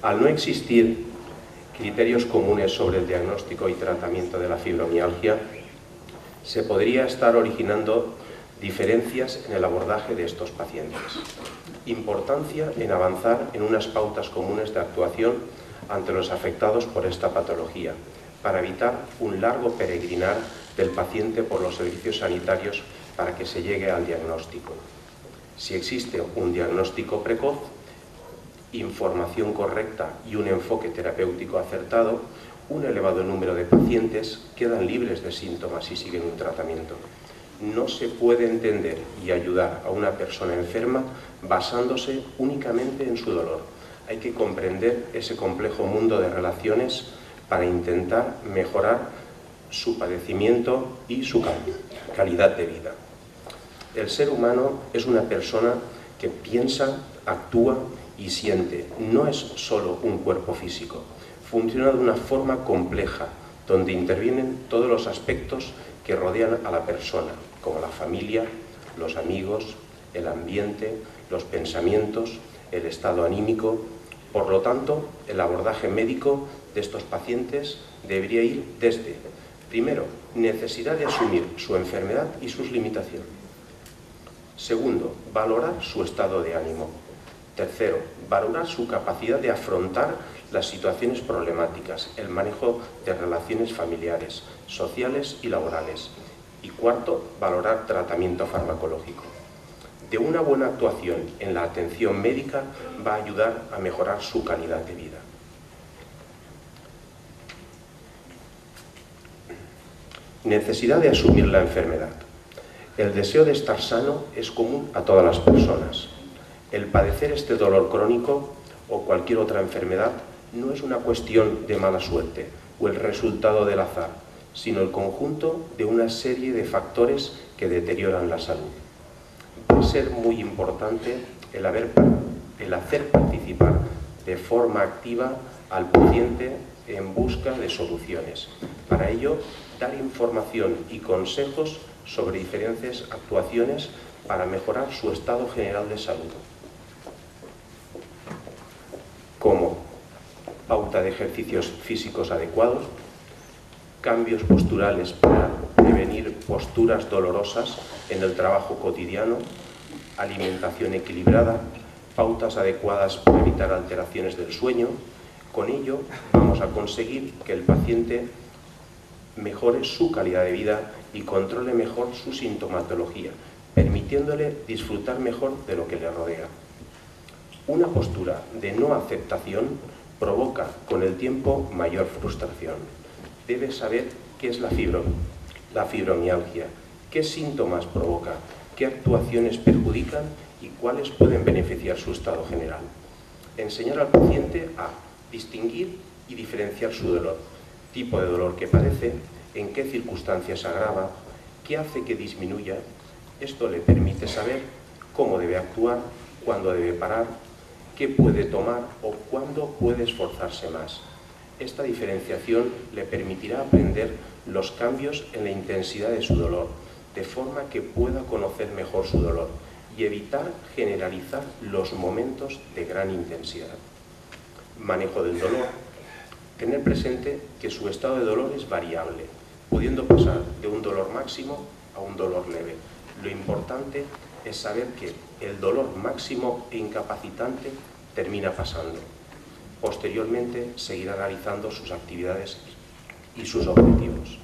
Al no existir criterios comunes sobre el diagnóstico y tratamiento de la fibromialgia, se podría estar originando diferencias en el abordaje de estos pacientes. Importancia en avanzar en unas pautas comunes de actuación ante los afectados por esta patología, para evitar un largo peregrinar del paciente por los servicios sanitarios para que se llegue al diagnóstico. Si existe un diagnóstico precoz, información correcta y un enfoque terapéutico acertado, un elevado número de pacientes quedan libres de síntomas y siguen un tratamiento. No se puede entender y ayudar a una persona enferma basándose únicamente en su dolor. Hay que comprender ese complejo mundo de relaciones para intentar mejorar su padecimiento y su calidad de vida. El ser humano es una persona que piensa, actúa y siente. No es solo un cuerpo físico. Funciona de una forma compleja, donde intervienen todos los aspectos que rodean a la persona, como la familia, los amigos, el ambiente, los pensamientos, el estado anímico. Por lo tanto, el abordaje médico de estos pacientes debería ir desde, primero, necesidad de asumir su enfermedad y sus limitaciones. Segundo, valorar su estado de ánimo. Tercero, valorar su capacidad de afrontar las situaciones problemáticas, el manejo de relaciones familiares, sociales y laborales. Y cuarto, valorar tratamiento farmacológico. De una buena actuación en la atención médica va a ayudar a mejorar su calidad de vida. Necesidad de asumir la enfermedad. El deseo de estar sano es común a todas las personas. El padecer este dolor crónico o cualquier otra enfermedad no es una cuestión de mala suerte o el resultado del azar, sino el conjunto de una serie de factores que deterioran la salud. Va a ser muy importante el hacer participar de forma activa al paciente en busca de soluciones. Para ello, dar información y consejos sobre diferentes actuaciones para mejorar su estado general de salud, como pauta de ejercicios físicos adecuados, cambios posturales para prevenir posturas dolorosas en el trabajo cotidiano, alimentación equilibrada, pautas adecuadas para evitar alteraciones del sueño. Con ello vamos a conseguir que el paciente mejore su calidad de vida y controle mejor su sintomatología, permitiéndole disfrutar mejor de lo que le rodea. Una postura de no aceptación provoca con el tiempo mayor frustración. Debe saber qué es la fibromialgia, qué síntomas provoca, qué actuaciones perjudican y cuáles pueden beneficiar su estado general. Enseñar al paciente a distinguir y diferenciar su dolor, tipo de dolor que padece, en qué circunstancias agrava, qué hace que disminuya. Esto le permite saber cómo debe actuar, cuándo debe parar, qué puede tomar o cuándo puede esforzarse más. Esta diferenciación le permitirá aprender los cambios en la intensidad de su dolor, de forma que pueda conocer mejor su dolor y evitar generalizar los momentos de gran intensidad. Manejo del dolor. Tener presente que su estado de dolor es variable, pudiendo pasar de un dolor máximo a un dolor leve. Lo importante es saber que el dolor máximo e incapacitante termina pasando. Posteriormente seguirá realizando sus actividades y sus objetivos.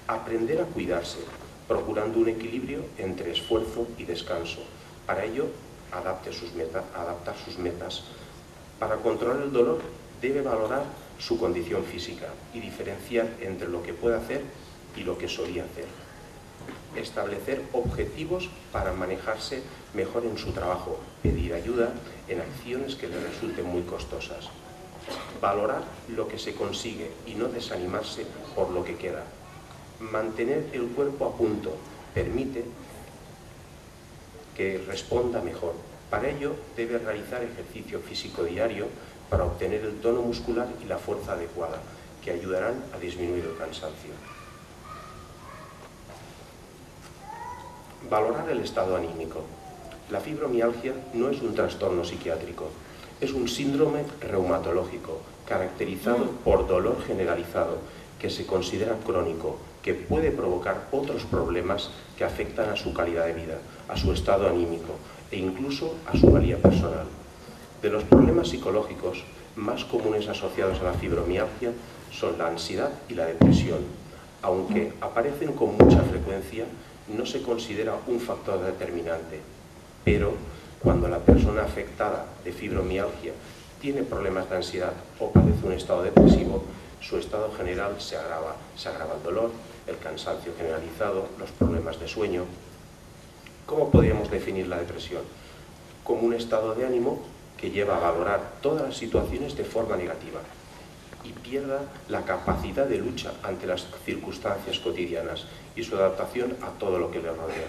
Aprender a cuidarse, procurando un equilibrio entre esfuerzo y descanso. Para ello, adaptar sus metas. Para controlar el dolor, debe valorar su condición física y diferenciar entre lo que puede hacer y lo que solía hacer. Establecer objetivos para manejarse mejor en su trabajo, pedir ayuda en acciones que le resulten muy costosas. Valorar lo que se consigue y no desanimarse por lo que queda. Mantener el cuerpo a punto permite que responda mejor. Para ello debe realizar ejercicio físico diario para obtener el tono muscular y la fuerza adecuada, que ayudarán a disminuir el cansancio. Valorar el estado anímico. La fibromialgia no es un trastorno psiquiátrico, Es un síndrome reumatológico caracterizado por dolor generalizado que se considera crónico, que puede provocar otros problemas que afectan a su calidad de vida, a su estado anímico e incluso a su valía personal. De los problemas psicológicos más comunes asociados a la fibromialgia son la ansiedad y la depresión. Aunque aparecen con mucha frecuencia, no se considera un factor determinante, pero cuando la persona afectada de fibromialgia tiene problemas de ansiedad o padece un estado depresivo, su estado general se agrava. Se agrava el dolor, el cansancio generalizado, los problemas de sueño. ¿Cómo podríamos definir la depresión? Como un estado de ánimo que lleva a valorar todas las situaciones de forma negativa y pierda la capacidad de lucha ante las circunstancias cotidianas y su adaptación a todo lo que le rodea.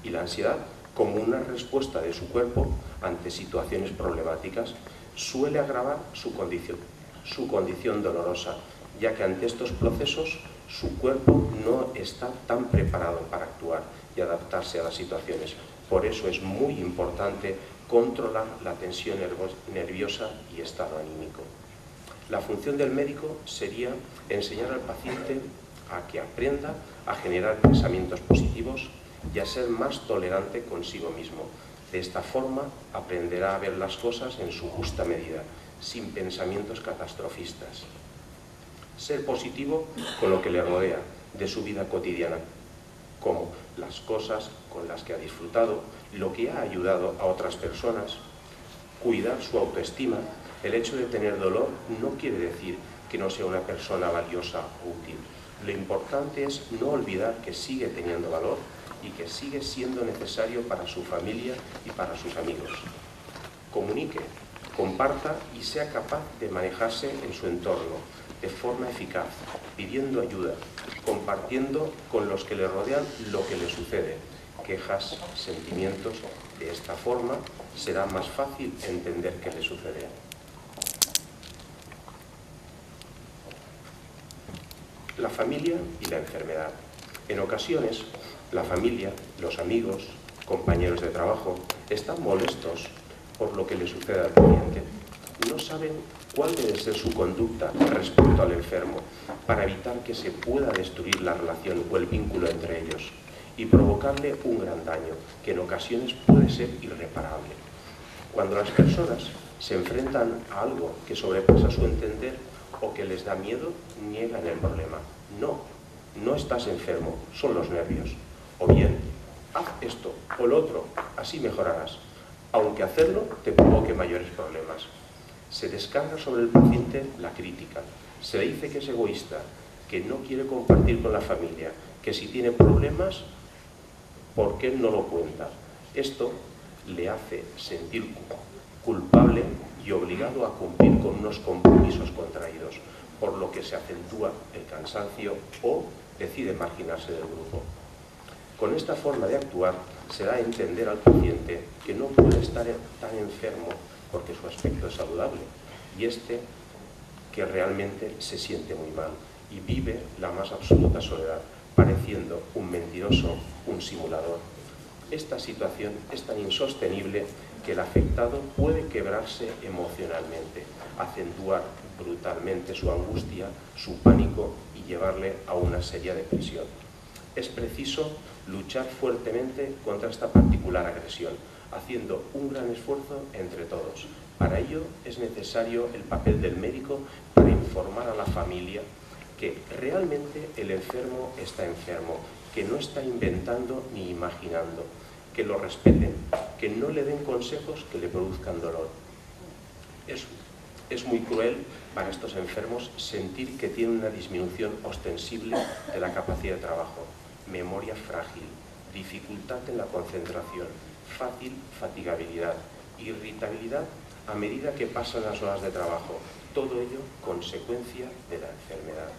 Y la ansiedad, como una respuesta de su cuerpo ante situaciones problemáticas, suele agravar su condición dolorosa, ya que ante estos procesos su cuerpo no está tan preparado para actuar y adaptarse a las situaciones. Por eso es muy importante controlar la tensión nerviosa y estado anímico. La función del médico sería enseñar al paciente a que aprenda a generar pensamientos positivos y a ser más tolerante consigo mismo. De esta forma aprenderá a ver las cosas en su justa medida, sin pensamientos catastrofistas. Ser positivo con lo que le rodea, de su vida cotidiana, como las cosas con las que ha disfrutado, lo que ha ayudado a otras personas, cuidar su autoestima. El hecho de tener dolor no quiere decir que no sea una persona valiosa o útil. Lo importante es no olvidar que sigue teniendo valor y que sigue siendo necesario para su familia y para sus amigos. Comunique, comparta y sea capaz de manejarse en su entorno de forma eficaz, pidiendo ayuda, compartiendo con los que le rodean lo que le sucede, quejas, sentimientos. De esta forma será más fácil entender qué le sucede. La familia y la enfermedad. En ocasiones, la familia, los amigos, compañeros de trabajo, están molestos por lo que le sucede al paciente. No saben cuál debe ser su conducta respecto al enfermo para evitar que se pueda destruir la relación o el vínculo entre ellos y provocarle un gran daño que en ocasiones puede ser irreparable. Cuando las personas se enfrentan a algo que sobrepasa su entender o que les da miedo, niegan el problema. No estás enfermo, son los nervios. O bien, haz esto o lo otro, así mejorarás, aunque hacerlo te provoque mayores problemas. Se descarga sobre el paciente la crítica, se le dice que es egoísta, que no quiere compartir con la familia, que si tiene problemas, ¿por qué no lo cuenta? Esto le hace sentir culpable y obligado a cumplir con unos compromisos contraídos, por lo que se acentúa el cansancio o decide marginarse del grupo. Con esta forma de actuar se da a entender al paciente que no puede estar tan enfermo porque su aspecto es saludable y que realmente se siente muy mal y vive la más absoluta soledad, pareciendo un mentiroso, un simulador. Esta situación es tan insostenible que el afectado puede quebrarse emocionalmente, acentuar brutalmente su angustia, su pánico y llevarle a una seria depresión. Es preciso luchar fuertemente contra esta particular agresión, haciendo un gran esfuerzo entre todos. Para ello es necesario el papel del médico para informar a la familia que realmente el enfermo está enfermo, que no está inventando ni imaginando, que lo respeten, que no le den consejos que le produzcan dolor. Es muy cruel para estos enfermos sentir que tienen una disminución ostensible de la capacidad de trabajo, memoria frágil, dificultad en la concentración, fácil fatigabilidad, irritabilidad a medida que pasan las horas de trabajo, todo ello consecuencia de la enfermedad.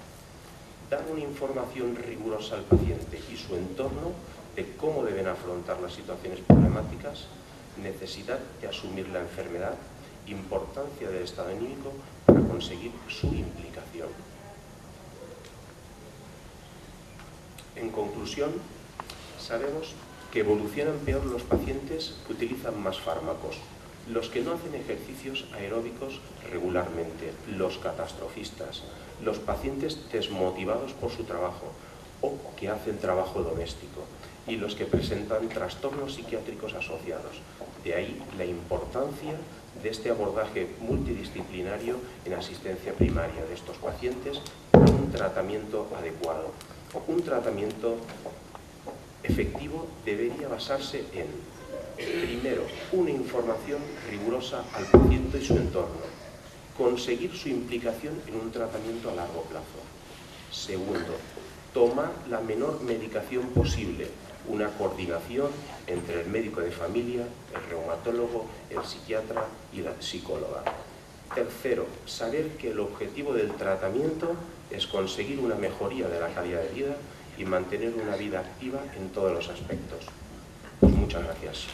Dar una información rigurosa al paciente y su entorno de cómo deben afrontar las situaciones problemáticas, necesidad de asumir la enfermedad, importancia del estado anímico para conseguir su implicación. En conclusión, sabemos que evolucionan peor los pacientes que utilizan más fármacos, los que no hacen ejercicios aeróbicos regularmente, los catastrofistas, los pacientes desmotivados por su trabajo o que hacen trabajo doméstico y los que presentan trastornos psiquiátricos asociados. De ahí la importancia de este abordaje multidisciplinario en asistencia primaria de estos pacientes con un tratamiento adecuado. Un tratamiento efectivo debería basarse en, primero, una información rigurosa al paciente y su entorno, conseguir su implicación en un tratamiento a largo plazo. Segundo, tomar la menor medicación posible, una coordinación entre el médico de familia, el reumatólogo, el psiquiatra y la psicóloga. Tercero, saber que el objetivo del tratamiento es conseguir una mejoría de la calidad de vida y mantener una vida activa en todos los aspectos. Pues muchas gracias.